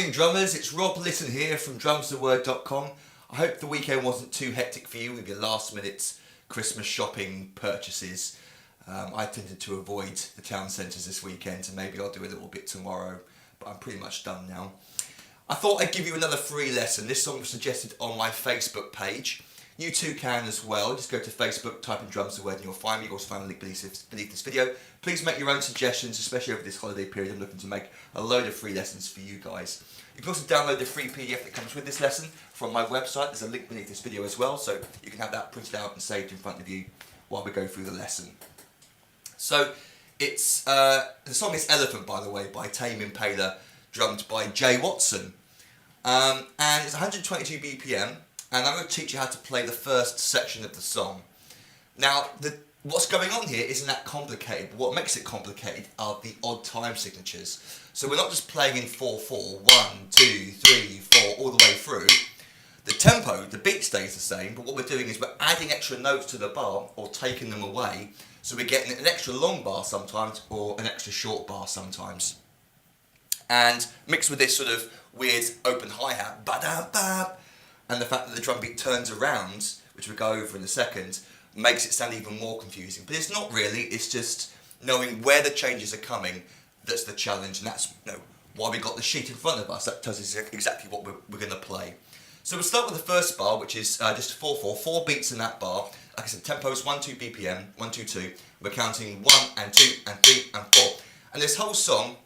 morning drummers, it's Rob Litton here from drumstheword.com. I hope the weekend wasn't too hectic for you with your last minute Christmas shopping purchases. I tended to avoid the town centres this weekend, and maybe I'll do a little bit tomorrow, but I'm pretty much done now. I thought I'd give you another free lesson. This song was suggested on my Facebook page. You too can as well. Just go to Facebook, type in Drums the Word and you'll find me. You'll also find a link beneath this video. Please make your own suggestions, especially over this holiday period. I'm looking to make a load of free lessons for you guys. You can also download the free PDF that comes with this lesson from my website. There's a link beneath this video as well, so you can have that printed out and saved in front of you while we go through the lesson. So it's the song is Elephant, by the way, by Tame Impala, drummed by Jay Watson. And it's 122 BPM. And I'm going to teach you how to play the first section of the song. Now, what's going on here isn't that complicated, but what makes it complicated are the odd time signatures. So we're not just playing in 4/4, 1, 2, 3, 4, all the way through. The tempo, the beat stays the same, but what we're doing is we're adding extra notes to the bar or taking them away. So we're getting an extra long bar sometimes or an extra short bar sometimes. And mixed with this sort of weird open hi-hat, ba-da-ba, and the fact that the drum beat turns around, which we'll go over in a second, makes it sound even more confusing. But it's not really, it's just knowing where the changes are coming that's the challenge, and that's why we got the sheet in front of us. That tells us exactly what we're going to play. So we'll start with the first bar, which is just 4/4, 4 beats in that bar. Like I said, tempo is 1, 2 BPM, 1, 2, 2. We're counting 1 and 2 and 3 and 4. And this whole song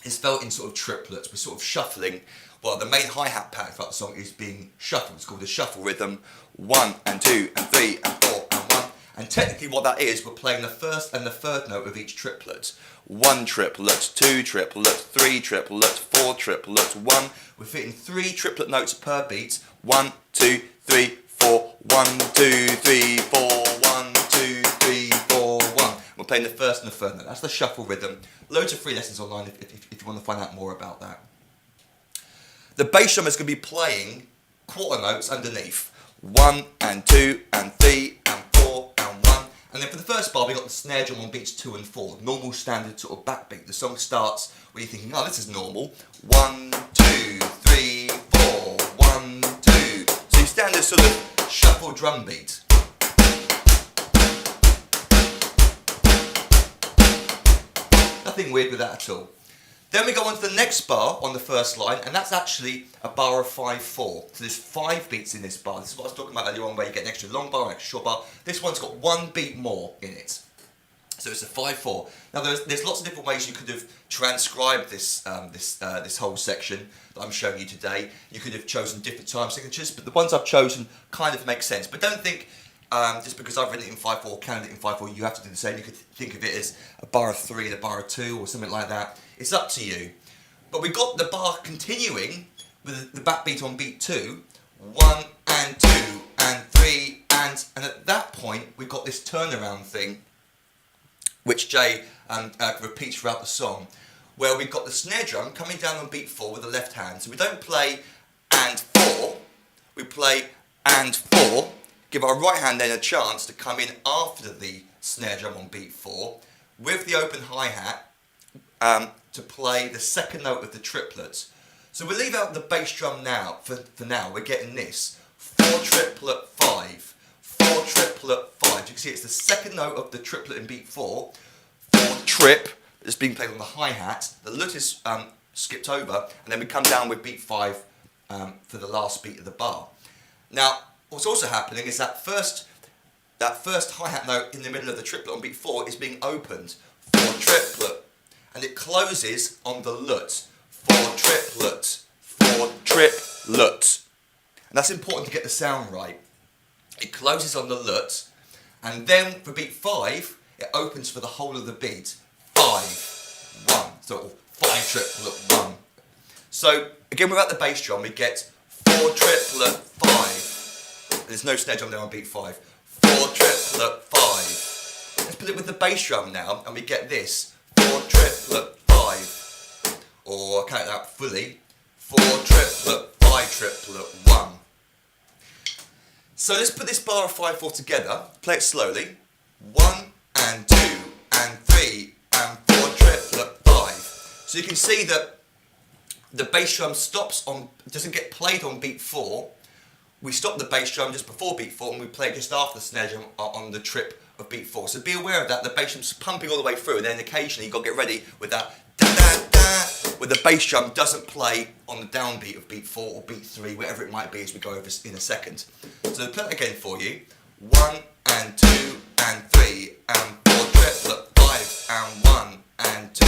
is felt in sort of triplets. We're sort of shuffling. Well, the main hi-hat pattern throughout the song is being shuffled. It's called a shuffle rhythm. 1 and 2 and 3 and 4 and 1. And technically what that is, we're playing the first and the third note of each triplet. 1 triplet, 2 triplet, 3 triplet, 4 triplet, 1. We're fitting 3 triplet notes per beat. 1, 2, 3, 4, 1, 2, 3, 4, 1, 2, 3, 4, 1. We're playing the first and the third note. That's the shuffle rhythm. Loads of free lessons online if you want to find out more about that. The bass drum is going to be playing quarter notes underneath. 1 and 2 and 3 and 4 and 1. And then for the first bar, we got the snare drum on beats 2 and 4. Normal standard sort of backbeat. The song starts where you're thinking, oh, this is normal. 1, 2, 3, 4, 1, 2. So you standard sort of shuffle drum beat. Nothing weird with that at all. Then we go on to the next bar on the first line, and that's actually a bar of 5/4. So there's 5 beats in this bar. This is what I was talking about earlier on, where you get an extra long bar, an extra short bar. This one's got 1 beat more in it. So it's a 5/4. Now there's lots of different ways you could have transcribed this this whole section that I'm showing you today. You could have chosen different time signatures, but the ones I've chosen kind of make sense. But don't think just because I've written it in 5/4, counted it in 5/4, you have to do the same. You could think of it as a bar of 3 and a bar of 2 or something like that. It's up to you. But we got the bar continuing with the backbeat on beat 2. 1 and 2 and 3 and at that point we've got this turnaround thing which Jay repeats throughout the song, where we've got the snare drum coming down on beat 4 with the left hand. So we don't play and 4, we play and 4, give our right hand then a chance to come in after the snare drum on beat 4 with the open hi-hat to play the second note of the triplets. So we leave out the bass drum now, for now, we're getting this. 4 triplet 5, 4 triplet 5. You can see it's the second note of the triplet in beat 4, 4 trip, that's being played on the hi-hat, the lut is skipped over, and then we come down with beat 5 for the last beat of the bar. Now, what's also happening is that first hi-hat note in the middle of the triplet on beat 4 is being opened. 4 triplet. And it closes on the lut. 4 triplet. 4 triplet. And that's important to get the sound right. It closes on the lut, and then for beat 5, it opens for the whole of the beat. 5, 1. So 5 triplet 1. So again, without the bass drum, we get 4 triplet 5. There's no snare drum there on beat 5. 4 triplet 5. Let's put it with the bass drum now, and we get this. 4 triplet 5, or count it out fully, 4 triplet 5 triplet 1. So let's put this bar of 5/4 together, play it slowly. 1 and 2 and 3 and 4 triplet 5. So you can see that the bass drum doesn't get played on beat 4. We stop the bass drum just before beat 4 and we play it just after the snare drum on the trip of beat 4. So be aware of that. The bass drum's pumping all the way through, and then occasionally you've got to get ready with that da da da, where the bass drum doesn't play on the downbeat of beat 4 or beat 3, whatever it might be, as we go over in a second. So I'll play it again for you. 1 and 2 and 3 and 4 triplet 5 and 1 and 2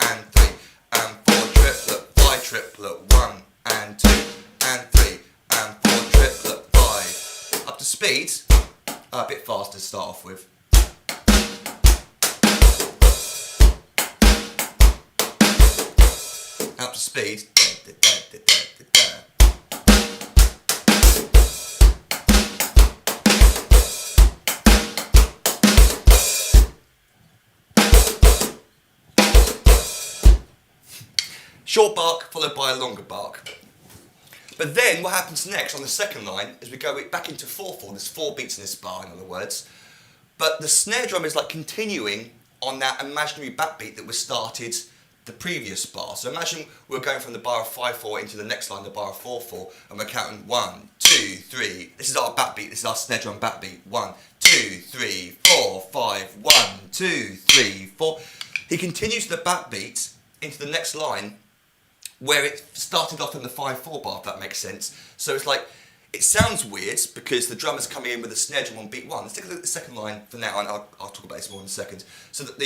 and 3 and 4 triplet 5 triplet 1 and 2 and 3 and 4 triplet 5. Up to speed, a bit faster to start off with. Up to speed. Short bark followed by a longer bark. But then what happens next on the second line is we go back into 4/4. There's 4 beats in this bar, in other words. But the snare drum is like continuing on that imaginary backbeat that was started the previous bar. So imagine we're going from the bar of 5/4 into the next line, the bar of 4/4, and we're counting 1, 2, 3. This is our backbeat. This is our snare drum backbeat. 1, 2, 3, 4, 5. 1, 2, 3, 4. He continues the backbeat into the next line, where it started off in the 5/4 bar, if that makes sense. So it's like, it sounds weird because the drummer's coming in with the snare drum on beat 1. Let's take a look at the second line for now, and I'll talk about this more in a second. So that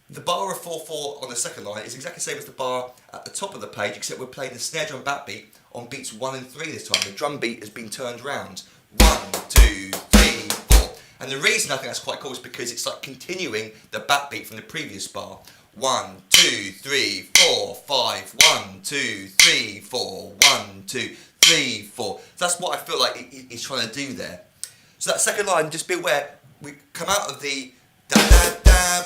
the bar of 4/4 on the second line is exactly the same as the bar at the top of the page, except we're playing the snare drum backbeat on beats 1 and 3 this time. The drum beat has been turned round. 1, 2, 3, 4. And the reason I think that's quite cool is because it's like continuing the backbeat from the previous bar. 1, 2, 3, 4, 5. 1, 2, 3, 4. 1, 2, 3, 4. So that's what I feel like he's trying to do there. So that second line, just be aware, we come out of the da da da,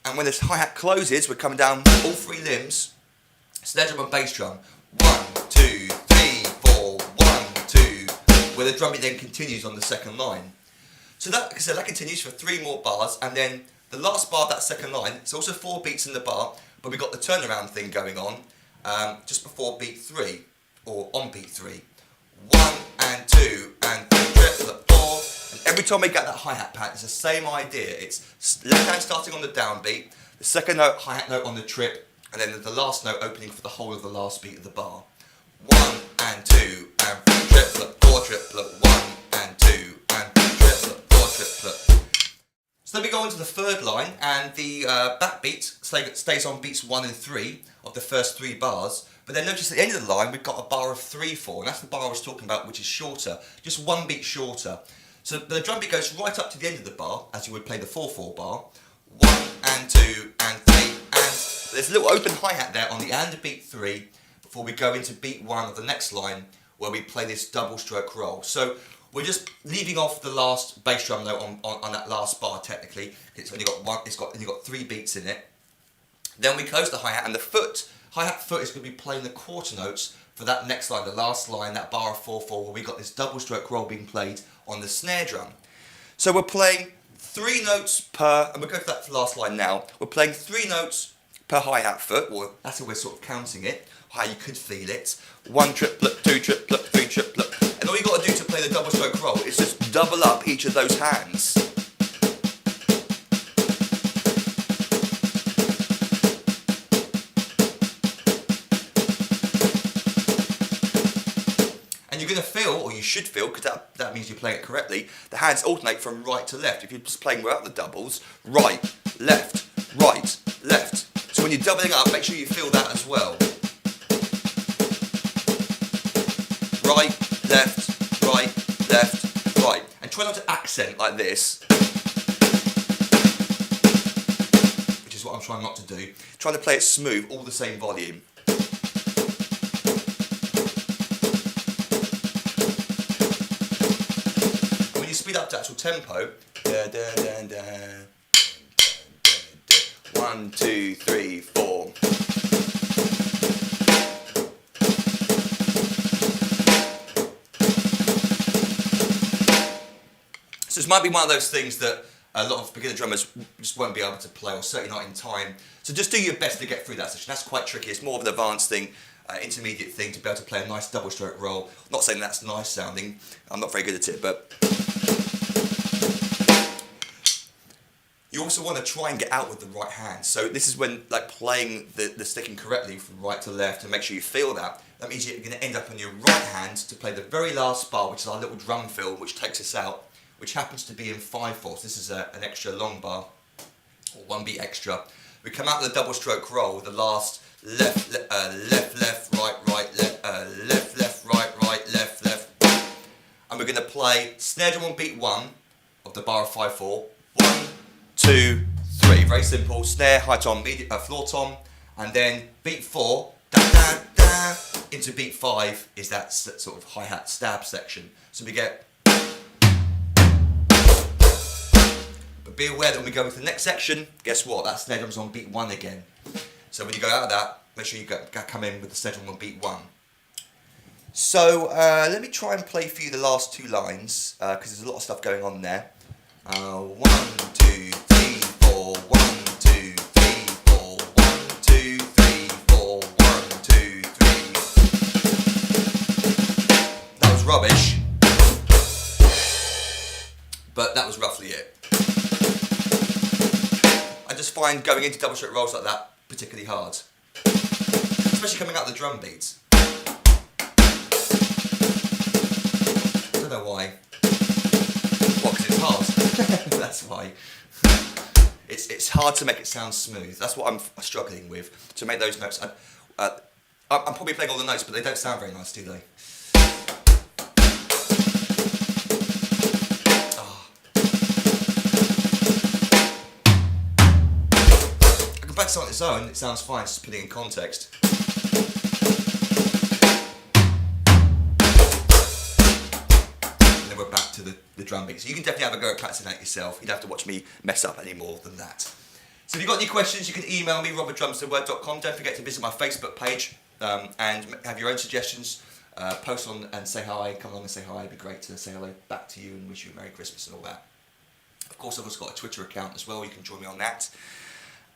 and when this hi-hat closes, we're coming down all 3 limbs, snare drum and bass drum. 1, 2, 3, 4. 1, 2, where the drum beat then continues on the second line. So that, like I said, that continues for 3 more bars, and then the last bar of that second line, it's also 4 beats in the bar, but we've got the turnaround thing going on just before beat 3, or on beat 3. 1 and 2 and 3 triplet 4, and every time we get that hi-hat pat, it's the same idea. It's left hand starting on the downbeat, the second note, hi-hat note on the trip, and then the last note opening for the whole of the last beat of the bar. 1 and 2 and 3 triplet 4 triplet 1 and 2 and 3 triplet 4 triplet. So then we go on to the third line, and the backbeat stays on beats 1 and 3 of the first 3 bars. But then notice at the end of the line, we've got a bar of 3/4, and that's the bar I was talking about, which is shorter, just 1 beat shorter. So the drum beat goes right up to the end of the bar, as you would play the 4/4 bar. 1 and 2 and 3, and there's a little open hi-hat there on the end of beat 3 before we go into beat 1 of the next line, where we play this double stroke roll. So we're just leaving off the last bass drum note on that last bar. Technically, it's only got 3 beats in it. Then we close the hi-hat, and the hi-hat foot is going to be playing the quarter notes for that next line, the last line, that bar of 4/4, where we got this double stroke roll being played on the snare drum. So we're playing 3 notes per, and we'll go for that last line now. We're playing 3 notes per hi-hat foot, or that's how we're sort of counting it, how you could feel it. 1 triplet, 2 triplet, 3 triplet. And all you got to do to play the double stroke roll is just double up each of those hands. And you're going to feel, or you should feel, because that means you're playing it correctly, the hands alternate from right to left. If you're just playing without the doubles, right, left, right, left. So when you're doubling up, make sure you feel that as well. Right, left, right, left, right. And try not to accent like this, which is what I'm trying not to do. Try to play it smooth, all the same volume. And when you speed up to actual tempo, da, da, da, da, 1, 2, 3, 4. So this might be one of those things that a lot of beginner drummers just won't be able to play, or certainly not in time. So just do your best to get through that session. That's quite tricky. It's more of an advanced thing. intermediate thing to be able to play a nice double stroke roll. Not saying that's nice sounding, I'm not very good at it, but you also want to try and get out with the right hand. So this is when like playing the sticking correctly from right to left, and make sure you feel that. That means you're going to end up on your right hand to play the very last bar, which is our little drum fill, which takes us out, which happens to be in 5/4. This is an extra long bar, or 1 beat extra. We come out with a double stroke roll with the last left, left, right, left, left, right, left. And we're going to play snare drum on beat 1 of the bar of 5/4. 1, 2, 3. Very simple. Snare, high tom, floor tom, and then beat 4, da da da, into beat 5 is that sort of hi-hat stab section. So we get. But be aware that when we go into the next section, guess what? That snare drum's on beat 1 again. So when you go out of that, make sure you come in with the snare drum on beat 1. So let me try and play for you the last 2 lines, because there's a lot of stuff going on there. 1, 2, 3, 4. 1, 2, 3, 4. 1, 2, 3, 4. 1, 2, 3. That was rubbish, but that was roughly it. I just find going into double stroke rolls like that particularly hard, especially coming out the drum beats. I don't know why. What? Because it's hard. That's why. It's hard to make it sound smooth. That's what I'm struggling with, to make those notes. I'm probably playing all the notes, but they don't sound very nice, do they? Compared to on its own, it sounds fine, just putting it in context. And then we're back to the drum beat. So you can definitely have a go at practicing that yourself. You don't have to watch me mess up any more than that. So if you've got any questions, you can email me, robert@drumsandword.com. Don't forget to visit my Facebook page and have your own suggestions. Post on and say hi, come along and say hi. It'd be great to say hello back to you and wish you a Merry Christmas and all that. Of course, I've also got a Twitter account as well. You can join me on that.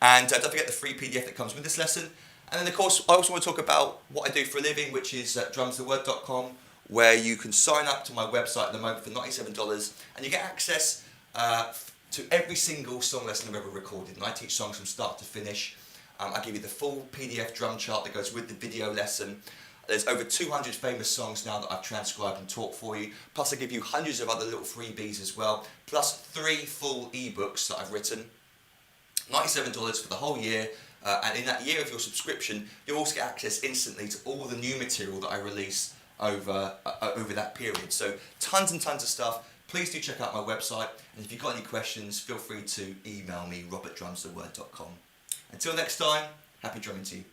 And don't forget the free PDF that comes with this lesson. And then, of course, I also want to talk about what I do for a living, which is drumsandword.com, where you can sign up to my website at the moment for $97, and you get access to every single song lesson I've ever recorded. And I teach songs from start to finish. I give you the full PDF drum chart that goes with the video lesson. There's over 200 famous songs now that I've transcribed and taught for you. Plus, I give you hundreds of other little freebies as well, plus 3 full ebooks that I've written. $97 for the whole year, and in that year of your subscription, you'll also get access instantly to all the new material that I release over that period. So tons and tons of stuff. Please do check out my website, and if you've got any questions, feel free to email me, robert@drumsandword.com. Until next time, happy drumming to you.